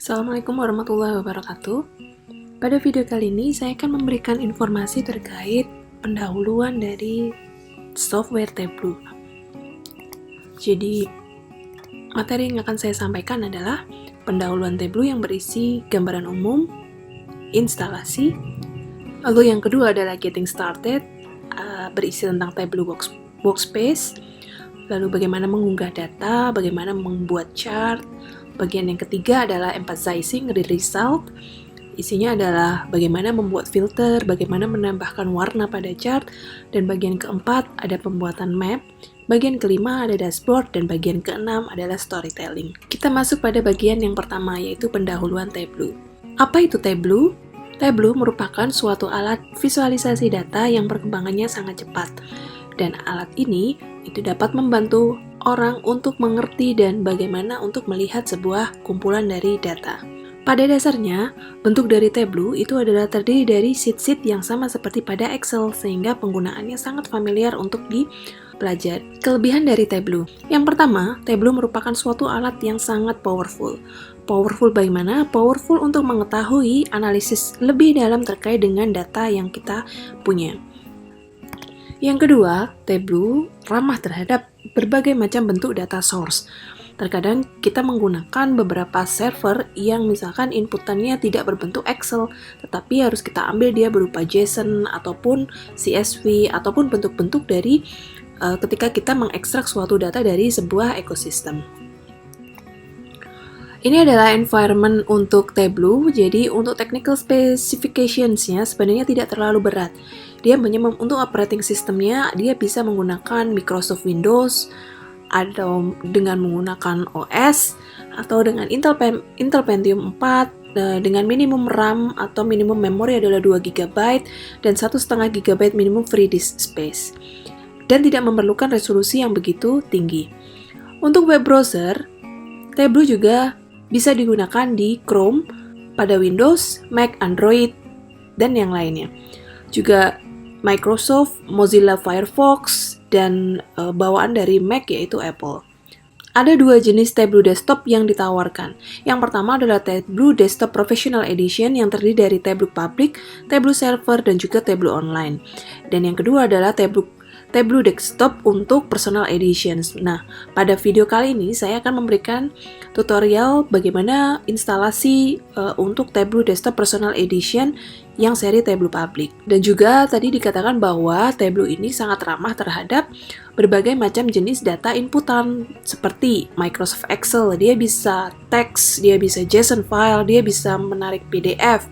Assalamualaikum warahmatullahi wabarakatuh. Pada video kali ini saya akan memberikan informasi terkait pendahuluan dari software Tableau. Jadi, materi yang akan saya sampaikan adalah pendahuluan Tableau yang berisi gambaran umum, instalasi, lalu yang kedua adalah getting started, berisi tentang Tableau Workspace, lalu bagaimana mengunggah data, bagaimana membuat chart. Bagian yang ketiga adalah emphasizing the result. Isinya adalah bagaimana membuat filter, bagaimana menambahkan warna pada chart, dan bagian keempat ada pembuatan map. Bagian kelima ada dashboard, dan bagian keenam adalah storytelling. Kita masuk pada bagian yang pertama, yaitu pendahuluan Tableau. Apa itu Tableau? Tableau merupakan suatu alat visualisasi data yang perkembangannya sangat cepat. Dan alat ini itu dapat membantu orang untuk mengerti dan bagaimana untuk melihat sebuah kumpulan dari data. Pada dasarnya, bentuk dari Tableau itu adalah terdiri dari sheet-sheet yang sama seperti pada Excel, sehingga penggunaannya sangat familiar untuk dipelajari. Kelebihan dari Tableau. Yang pertama, Tableau merupakan suatu alat yang sangat powerful. Powerful bagaimana? Powerful untuk mengetahui analisis lebih dalam terkait dengan data yang kita punya. Yang kedua, Tableau ramah terhadap berbagai macam bentuk data source. Terkadang kita menggunakan beberapa server yang misalkan inputannya tidak berbentuk Excel, tetapi harus kita ambil dia berupa JSON ataupun CSV ataupun bentuk-bentuk dari ketika kita mengekstrak suatu data dari sebuah ekosistem. Ini adalah environment untuk Tableau, jadi untuk technical specifications-nya sebenarnya tidak terlalu berat. Dia untuk operating system-nya, dia bisa menggunakan Microsoft Windows, atau dengan menggunakan OS, atau dengan Intel Pentium 4, dengan minimum RAM atau minimum memori adalah 2 GB, dan 1,5 GB minimum free disk space. Dan tidak memerlukan resolusi yang begitu tinggi. Untuk web browser, Tableau juga bisa digunakan di Chrome, pada Windows, Mac, Android, dan yang lainnya. Juga Microsoft, Mozilla Firefox, dan bawaan dari Mac yaitu Apple. Ada dua jenis Tableau Desktop yang ditawarkan. Yang pertama adalah Tableau Desktop Professional Edition yang terdiri dari Tableau Public, Tableau Server, dan juga Tableau Online. Dan yang kedua adalah Tableau Desktop untuk Personal Editions. Nah, pada video kali ini saya akan memberikan tutorial bagaimana instalasi untuk Tableau Desktop Personal Edition yang seri Tableau Public. Dan juga tadi dikatakan bahwa Tableau ini sangat ramah terhadap berbagai macam jenis data inputan seperti Microsoft Excel, dia bisa teks, dia bisa JSON file, dia bisa menarik PDF,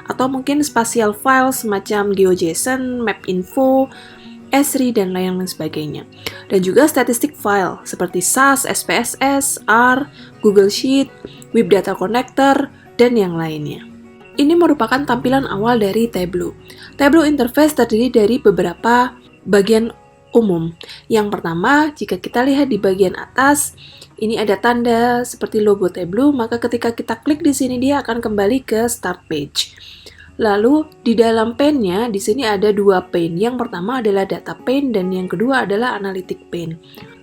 atau mungkin spatial file semacam GeoJSON, MapInfo, Esri, dan lain sebagainya. Dan juga statistic file seperti SAS, SPSS, R, Google Sheet, Web Data Connector, dan yang lainnya. Ini merupakan tampilan awal dari Tableau. Tableau interface terdiri dari beberapa bagian umum. Yang pertama, jika kita lihat di bagian atas, ini ada tanda seperti logo Tableau, maka ketika kita klik di sini dia akan kembali ke start page. Lalu di dalam pane-nya di sini ada dua pane. Yang pertama adalah data pane dan yang kedua adalah analytic pane.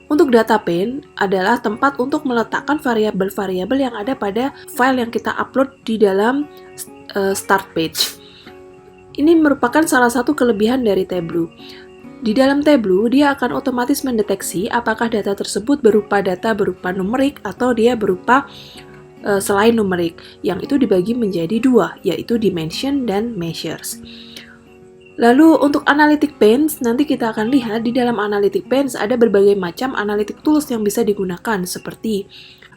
Untuk data pane adalah tempat untuk meletakkan variabel-variabel yang ada pada file yang kita upload di dalam start page. Ini merupakan salah satu kelebihan dari Tableau. Di dalam Tableau, dia akan otomatis mendeteksi apakah data tersebut berupa numerik atau dia berupa selain numerik, yang itu dibagi menjadi dua, yaitu dimension dan measures. Lalu untuk analytic panes, nanti kita akan lihat di dalam analytic panes ada berbagai macam analytic tools yang bisa digunakan, seperti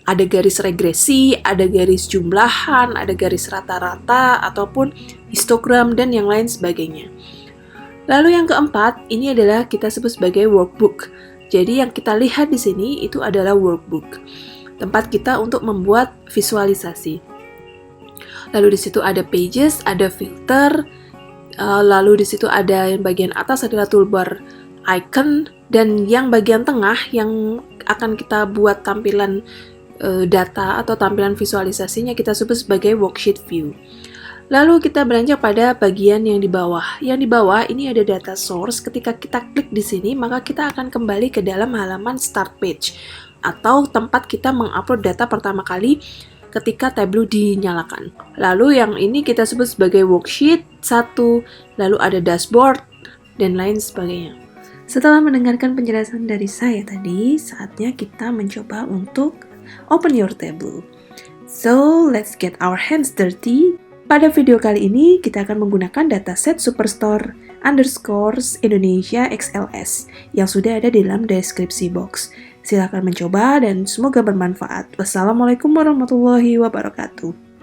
ada garis regresi, ada garis jumlahan, ada garis rata-rata, ataupun histogram, dan yang lain sebagainya. Lalu yang keempat, ini adalah kita sebut sebagai workbook. Jadi yang kita lihat di sini itu adalah workbook, tempat kita untuk membuat visualisasi. Lalu di situ ada pages, ada filter, lalu di situ ada yang bagian atas adalah toolbar icon, dan yang bagian tengah yang akan kita buat tampilan data atau tampilan visualisasinya kita sebut sebagai worksheet view. Lalu kita beranjak pada bagian yang di bawah. Yang di bawah ini ada data source. Ketika kita klik di sini, maka kita akan kembali ke dalam halaman start page atau tempat kita mengupload data pertama kali ketika Tableau dinyalakan. Lalu yang ini kita sebut sebagai worksheet 1, lalu ada dashboard, dan lain sebagainya. Setelah mendengarkan penjelasan dari saya tadi, saatnya kita mencoba untuk open your Tableau. So, let's get our hands dirty. Pada video kali ini, kita akan menggunakan dataset Superstore _ Indonesia XLS yang sudah ada di dalam deskripsi box. Silakan mencoba dan semoga bermanfaat. Wassalamualaikum warahmatullahi wabarakatuh.